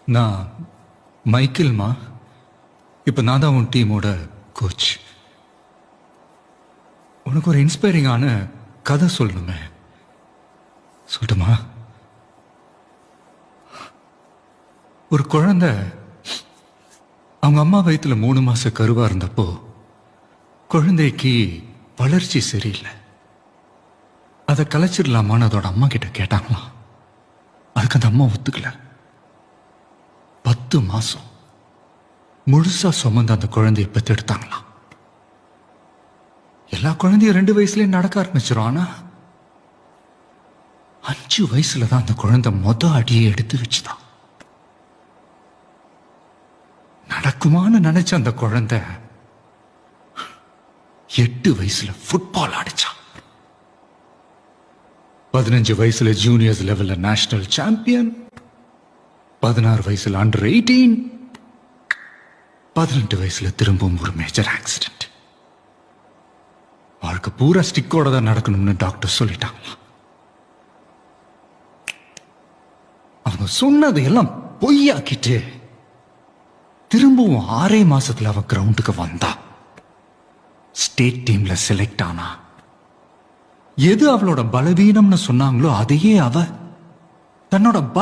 நான் மைக்கேல்மா. இப்போ நான் தான் உன் டீமோட கோச். உனக்கு ஒரு இன்ஸ்பைரிங்கான கதை சொல்லணுமே, சொல்லட்டுமா? ஒரு குழந்தை அவங்க அம்மா வயிற்றுல 3 மாச கருவா இருந்தப்போ குழந்தைக்கு வளர்ச்சி சரியில்லை. அதை கலைச்சிடலாமான்னு அதோட அம்மா கிட்ட கேட்டாங்களாம். அதுக்கு அந்த அம்மா ஒத்துக்கல. 10 மாசம் முழுசா சுமந்து அந்த குழந்தைய பெத்தெடுத்தாங்களாம். எல்லா குழந்தையும் 2 வயசுலயே நடக்க ஆரம்பிச்சிடும். ஆனா 5 வயசுல தான் அந்த குழந்தை அடியை எடுத்து வச்சுதான். நடக்குமான்னு நினைச்ச அந்த குழந்தை 8 வயசுல ஃபுட்பால் ஆடிச்சான். 15 வயசுல ஜூனியர்ஸ் லெவல்ல நேஷனல் சாம்பியன், 16 வயசுல அண்டர் 18, 18 வயசுல திரும்பவும் ஒரு மேஜர் ஆக்சிடென்ட். வாழ்க்கை பூரா ஸ்டிக்கோட தான் நடக்கணும்னு டாக்டர் சொல்லிட்டாங்களாம். அவங்க சொன்னதை எல்லாம் பொய்யாக்கிட்டு திரும்பவும் 6 மாசத்துல அவ கிரவுண்டுக்கு வந்தா. ஸ்டேட் டீம்ல செலக்ட் ஆனா. எது அவளோட பலவீனம்னு சொன்னாங்களோ அதையே அவ தன்னோட